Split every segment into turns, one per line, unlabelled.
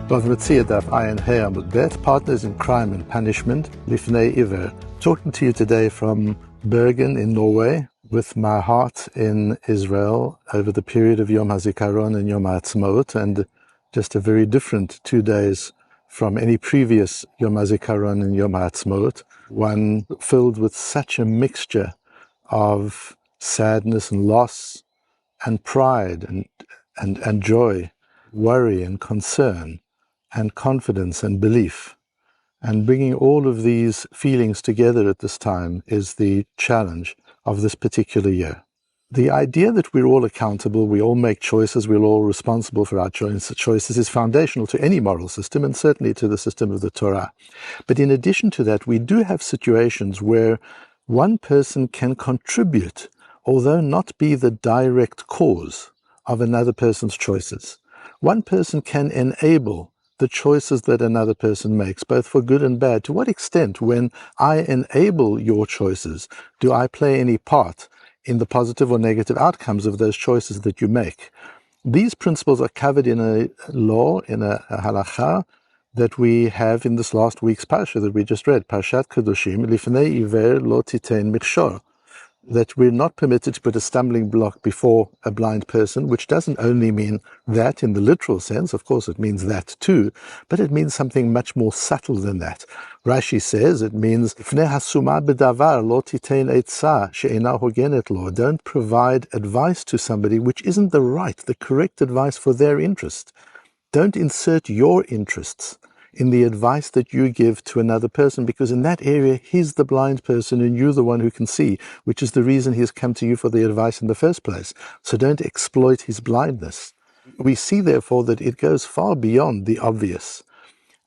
Bava Metzia Daf Yomi BAVA, Partners in Crime and Punishment, לפני. Talking to you today from Bergen in Norway, with my heart in Israel over the period of Yom HaZikaron and Yom HaAtzmaut, and just a very different 2 days from any previous Yom HaZikaron and Yom HaAtzmaut, one filled with such a mixture of sadness and loss and pride and joy, worry and concern and confidence and belief. And bringing all of these feelings together at this time is the challenge of this particular year. The idea that we're all accountable, we all make choices, we're all responsible for our choices is foundational to any moral system, and certainly to the system of the Torah. But in addition to that, we do have situations where one person can contribute, although not be the direct cause of another person's choices. One person can enable the choices that another person makes, both for good and bad. To what extent, when I enable your choices, do I play any part in the positive or negative outcomes of those choices that you make? These principles are covered in a law, in a halacha, that we have in this last week's parsha that we just read, Parshat Kedoshim, Lifnei Iver lo titein mikshor, that we're not permitted to put a stumbling block before a blind person, which doesn't only mean that in the literal sense, of course it means that too, but it means something much more subtle than that. Rashi says it means, don't provide advice to somebody which isn't the correct advice for their interest. Don't insert your interests in the advice that you give to another person, because in that area, he's the blind person and you're the one who can see, which is the reason he's come to you for the advice in the first place. So don't exploit his blindness. We see, therefore, that it goes far beyond the obvious.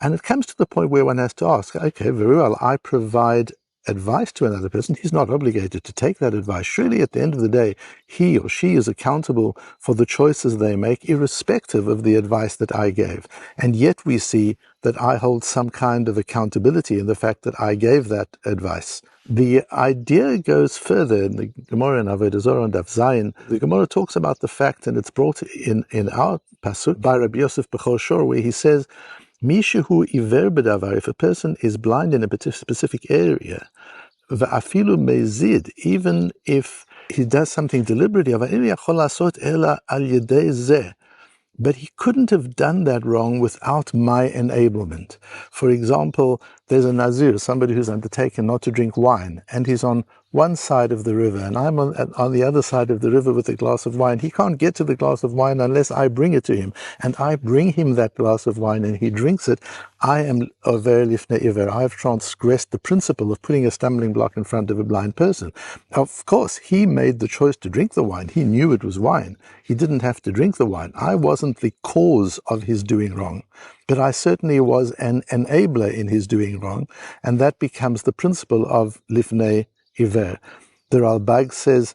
And it comes to the point where one has to ask, okay, very well, I provide advice to another person. He's not obligated to take that advice. Surely at the end of the day, he or she is accountable for the choices they make, irrespective of the advice that I gave. And yet we see that I hold some kind of accountability in the fact that I gave that advice. The idea goes further in the Gemara in Avodah Zarah and Daf Zayin. The Gemara talks about the fact, and it's brought in our pasuk by Rabbi Yosef Bechor Shor, where he says, Mishehu iver bedavar, if a person is blind in a specific area, va'afilu mezid, even if he does something deliberately, but he couldn't have done that wrong without my enablement. For example, there's a Nazir, somebody who's undertaken not to drink wine, and he's on one side of the river, and I'm on the other side of the river with a glass of wine. He can't get to the glass of wine unless I bring it to him, and I bring him that glass of wine, and he drinks it. I am over lifnei iver. I've transgressed the principle of putting a stumbling block in front of a blind person. Of course, he made the choice to drink the wine. He knew it was wine. He didn't have to drink the wine. I wasn't the cause of his doing wrong, but I certainly was an enabler in his doing wrong, and that becomes the principle of lifnei iver. The Ralbag says,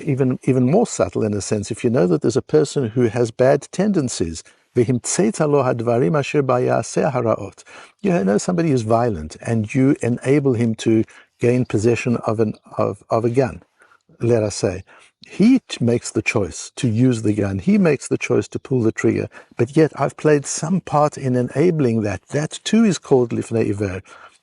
even more subtle in a sense, if you know that there's a person who has bad tendencies, you know somebody is violent, and you enable him to gain possession of a gun, let us say. He makes the choice to use the gun. He makes the choice to pull the trigger. But yet I've played some part in enabling that. That too is called lifnei iver,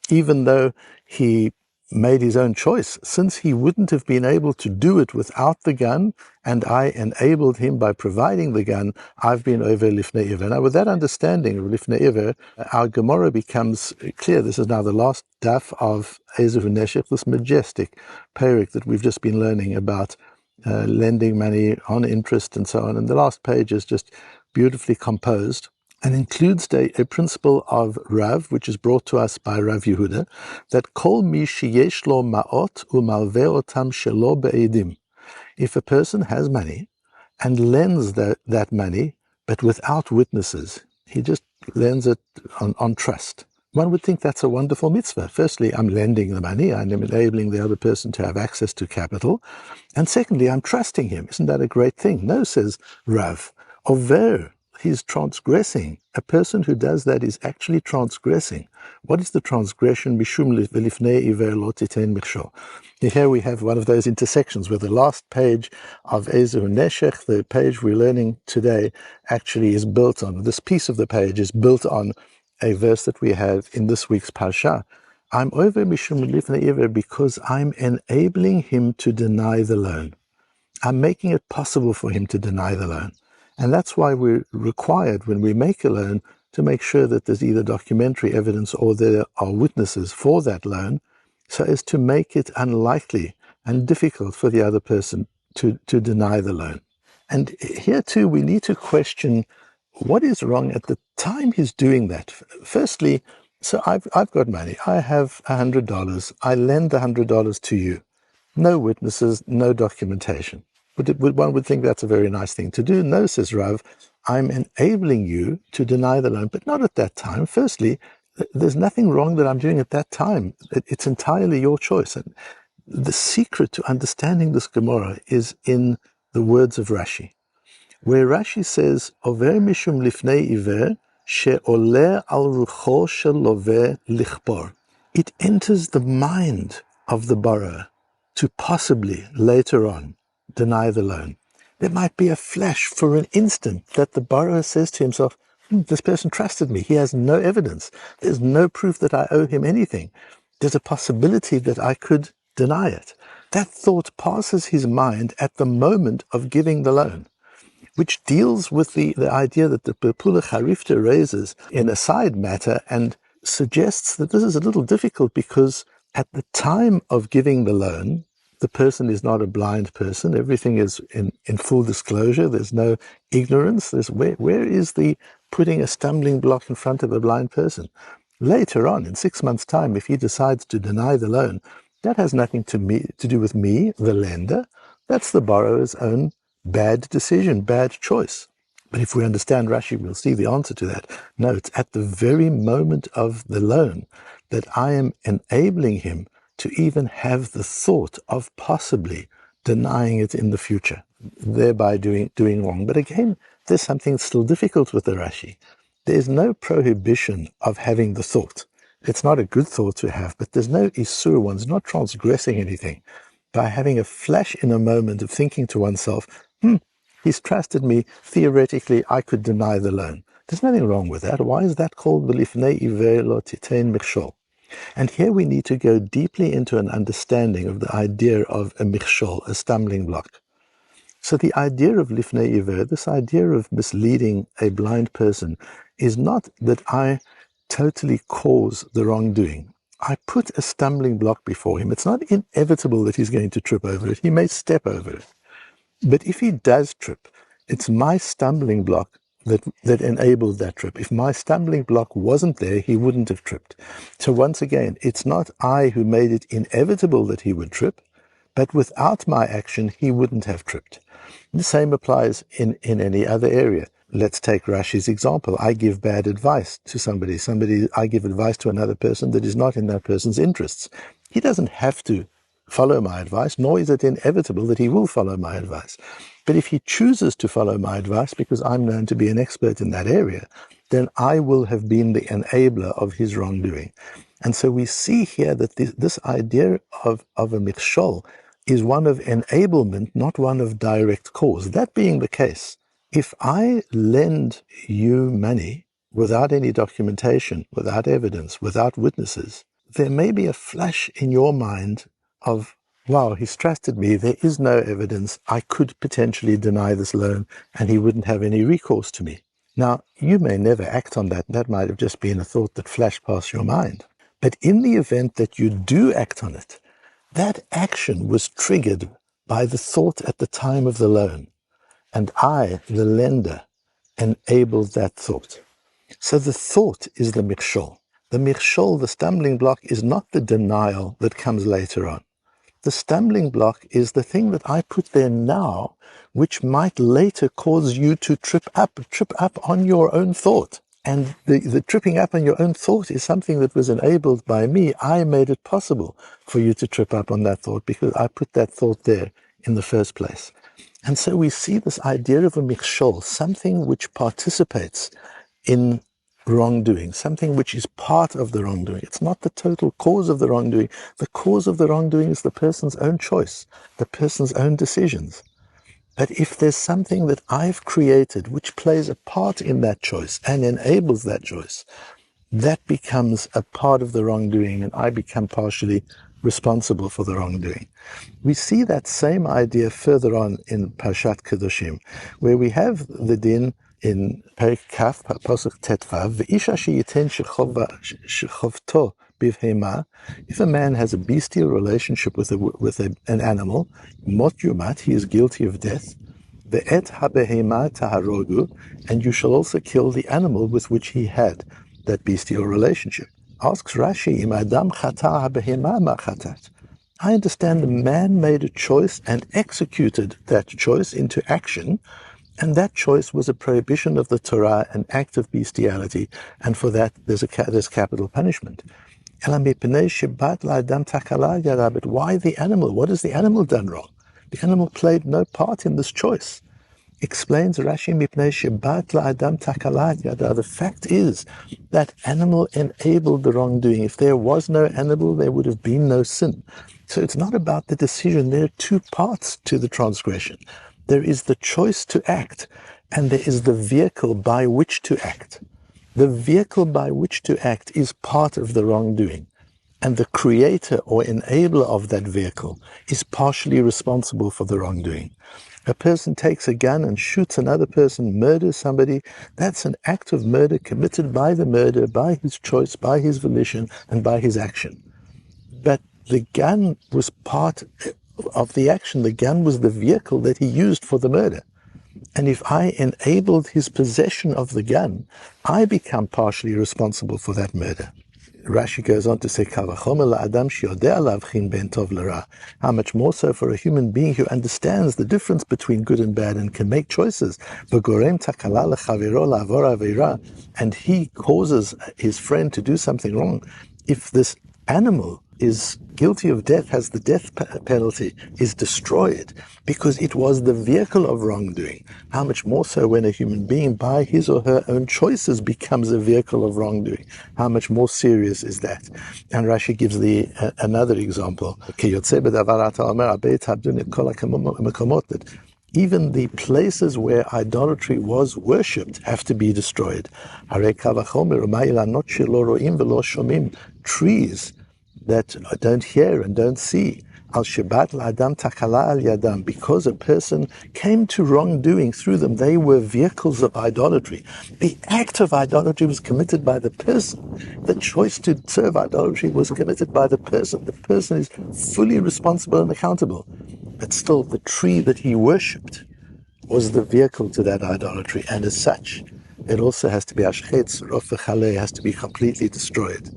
even though he made his own choice, since he wouldn't have been able to do it without the gun, and I enabled him by providing the gun. I've been over lifnei iver. Now, with that understanding of lifnei iver, our Gemara becomes clear. This is now the last daf of Ezer Neshech, this majestic parak that we've just been learning about lending money on interest and so on. And the last page is just beautifully composed and includes a principle of Rav, which is brought to us by Rav Yehuda, that kol mi sheyesh lo ma'ot u'malveh otam shelo be'edim. If a person has money and lends that money, but without witnesses, he just lends it on trust. One would think that's a wonderful mitzvah. Firstly, I'm lending the money, I'm enabling the other person to have access to capital. And secondly, I'm trusting him. Isn't that a great thing? No, says Rav. Over, he's transgressing a person who does that is actually transgressing. What is the transgression? Mishum v'lifnei iver lo titein michshol. Here we have one of those intersections where the last page of Ezehu Neshech, the page we're learning today, actually is built on. This piece of the page is built on a verse that we have in this week's Parsha. I'm over Mishum v'lifnei iver because I'm enabling him to deny the loan. I'm making it possible for him to deny the loan. And that's why we're required, when we make a loan, to make sure that there's either documentary evidence or there are witnesses for that loan, so as to make it unlikely and difficult for the other person to deny the loan. And here too, we need to question what is wrong at the time he's doing that. Firstly, so I've got money. I have $100. I lend the $100 to you. No witnesses, no documentation. One would think that's a very nice thing to do. No, says Rav, I'm enabling you to deny the loan, but not at that time. Firstly, there's nothing wrong that I'm doing at that time. It's entirely your choice. And the secret to understanding this Gemara is in the words of Rashi, where Rashi says, Over mishum lifnei iver, she'oleh al rucho shel loveh lichbor. It enters the mind of the borrower to possibly, later on, deny the loan. There might be a flash for an instant that the borrower says to himself, this person trusted me. He has no evidence. There's no proof that I owe him anything. There's a possibility that I could deny it. That thought passes his mind at the moment of giving the loan, which deals with the idea that the Pepula Charifta raises in a side matter and suggests that this is a little difficult because at the time of giving the loan, the person is not a blind person. Everything is in full disclosure. There's no ignorance. Where is the putting a stumbling block in front of a blind person? Later on, in 6 months' time, if he decides to deny the loan, that has nothing to do with me, the lender. That's the borrower's own bad decision, bad choice. But if we understand Rashi, we'll see the answer to that. No, it's at the very moment of the loan that I am enabling him to even have the thought of possibly denying it in the future, thereby doing wrong. But again, there's something still difficult with the Rashi. There's no prohibition of having the thought. It's not a good thought to have, but there's no isur. One's not transgressing anything by having a flash in a moment of thinking to oneself, he's trusted me, theoretically I could deny the loan. There's nothing wrong with that. Why is that called Lifnei iver lo titein michshol? And here we need to go deeply into an understanding of the idea of a michshol, a stumbling block. So the idea of lifnei iver, this idea of misleading a blind person, is not that I totally cause the wrongdoing. I put a stumbling block before him. It's not inevitable that he's going to trip over it. He may step over it. But if he does trip, it's my stumbling block that enabled that trip. If my stumbling block wasn't there, he wouldn't have tripped. So once again, it's not I who made it inevitable that he would trip, but without my action, he wouldn't have tripped. The same applies in any other area. Let's take Rashi's example. I give bad advice to somebody. I give advice to another person that is not in that person's interests. He doesn't have to follow my advice, nor is it inevitable that he will follow my advice. But if he chooses to follow my advice because I'm known to be an expert in that area, then I will have been the enabler of his wrongdoing. And so we see here that this idea of a michshol is one of enablement, not one of direct cause. That being the case, if I lend you money without any documentation, without evidence, without witnesses, there may be a flash in your mind of, wow, he's trusted me, there is no evidence, I could potentially deny this loan and he wouldn't have any recourse to me. Now, you may never act on that. That might have just been a thought that flashed past your mind. But in the event that you do act on it, that action was triggered by the thought at the time of the loan. And I, the lender, enabled that thought. So the thought is the michshol. The michshol, the stumbling block, is not the denial that comes later on. The stumbling block is the thing that I put there now, which might later cause you to trip up on your own thought. And the tripping up on your own thought is something that was enabled by me. I made it possible for you to trip up on that thought because I put that thought there in the first place. And so we see this idea of a michshol, something which participates in wrongdoing, something which is part of the wrongdoing. It's not the total cause of the wrongdoing. The cause of the wrongdoing is the person's own choice, the person's own decisions. But if there's something that I've created which plays a part in that choice and enables that choice, that becomes a part of the wrongdoing, and I become partially responsible for the wrongdoing. We see that same idea further on in Parshat Kedoshim, where we have the din in Perek Kaf, Pasuk Tetvav, V'isha sheyiten shechovto bivhema. If a man has a bestial relationship with an animal, mot yumat, he is guilty of death. Ve'et habehema taharogu, and you shall also kill the animal with which he had that bestial relationship. Asks Rashi, Im Adam chata habehema ma chatat. I understand the man made a choice and executed that choice into action, and that choice was a prohibition of the Torah, an act of bestiality, and for that there's capital punishment. But why the animal? What has the animal done wrong? The animal played no part in this choice. Explains Rashi, the fact is that animal enabled the wrongdoing. If there was no animal, there would have been no sin. So it's not about the decision. There are two parts to the transgression. There is the choice to act, and there is the vehicle by which to act. The vehicle by which to act is part of the wrongdoing, and the creator or enabler of that vehicle is partially responsible for the wrongdoing. A person takes a gun and shoots another person, murders somebody, that's an act of murder committed by the murderer, by his choice, by his volition, and by his action. But the gun was part of the action. The gun was the vehicle that he used for the murder. And if I enabled his possession of the gun, I become partially responsible for that murder. Rashi goes on to say, how much more so for a human being who understands the difference between good and bad and can make choices. And he causes his friend to do something wrong. If this animal is guilty of death, has the death penalty, is destroyed because it was the vehicle of wrongdoing, how much more so when a human being by his or her own choices becomes a vehicle of wrongdoing? How much more serious is that? And Rashi gives another example, that even the places where idolatry was worshipped have to be destroyed. Trees that don't hear and don't see. Because a person came to wrongdoing through them, they were vehicles of idolatry. The act of idolatry was committed by the person. The choice to serve idolatry was committed by the person. The person is fully responsible and accountable. But still, the tree that he worshipped was the vehicle to that idolatry, and as such, it also has to be ashchetz, rof v'chaleh, has to be completely destroyed.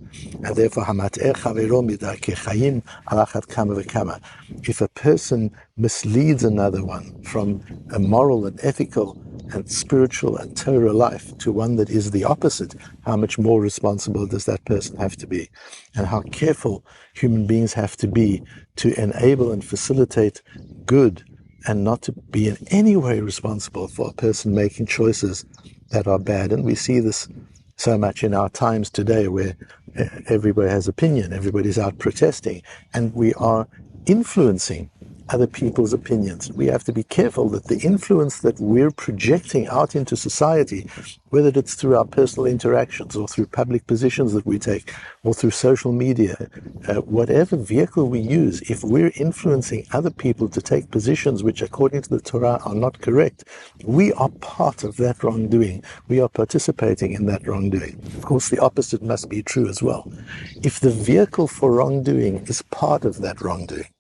And therefore, hamat'er chavero midarkei chayim alachat kama v'kama. If a person misleads another one from a moral and ethical and spiritual and Torah life to one that is the opposite, how much more responsible does that person have to be? And how careful human beings have to be to enable and facilitate good, and not to be in any way responsible for a person making choices that are bad. And we see this so much in our times today, where everybody has opinion, everybody's out protesting, and we are influencing other people's opinions. We have to be careful that the influence that we're projecting out into society, whether it's through our personal interactions or through public positions that we take or through social media, whatever vehicle we use, if we're influencing other people to take positions which according to the Torah are not correct, we are part of that wrongdoing. We are participating in that wrongdoing. Of course, the opposite must be true as well. If the vehicle for wrongdoing is part of that wrongdoing,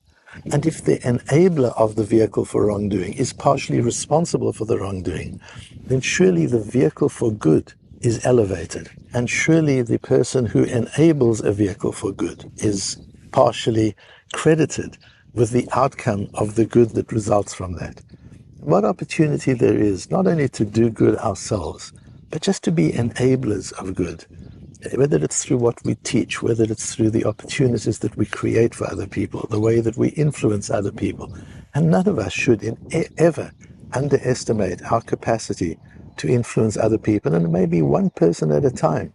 and if the enabler of the vehicle for wrongdoing is partially responsible for the wrongdoing, then surely the vehicle for good is elevated. And surely the person who enables a vehicle for good is partially credited with the outcome of the good that results from that. What opportunity there is, not only to do good ourselves, but just to be enablers of good. Whether it's through what we teach, whether it's through the opportunities that we create for other people, the way that we influence other people. And none of us should ever underestimate our capacity to influence other people, and it may be one person at a time.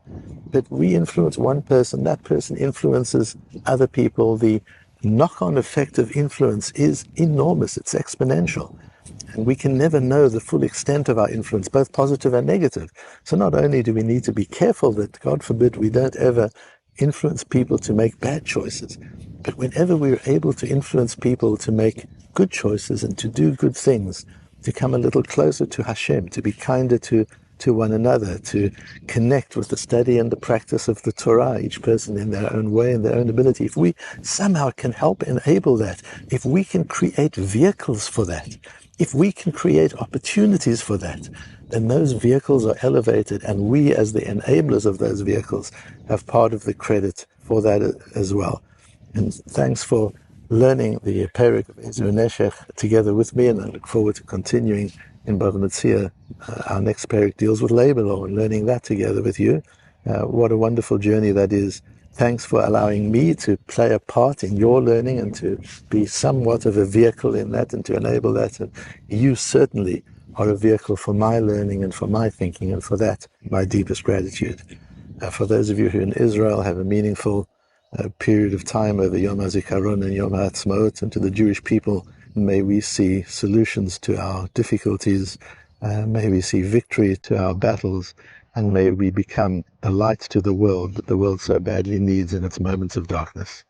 But we influence one person, that person influences other people. The knock-on effect of influence is enormous, it's exponential. And we can never know the full extent of our influence, both positive and negative. So not only do we need to be careful that, God forbid, we don't ever influence people to make bad choices, but whenever we're able to influence people to make good choices and to do good things, to come a little closer to Hashem, to be kinder to one another, to connect with the study and the practice of the Torah, each person in their own way and their own ability. If we somehow can help enable that, if we can create vehicles for that, if we can create opportunities for that, then those vehicles are elevated, and we as the enablers of those vehicles have part of the credit for that as well. And thanks for learning the Perek of Ezra Neshech together with me, and I look forward to continuing in Bava Metzia. Our next Perek deals with labor law, and learning that together with you. What a wonderful journey that is. Thanks for allowing me to play a part in your learning and to be somewhat of a vehicle in that and to enable that. And you certainly are a vehicle for my learning and for my thinking, and for that, my deepest gratitude. For those of you who in Israel have a meaningful period of time over Yom HaZikaron and Yom HaAtzmaut, and to the Jewish people, may we see solutions to our difficulties, may we see victory to our battles, and may we become a light to the world that the world so badly needs in its moments of darkness.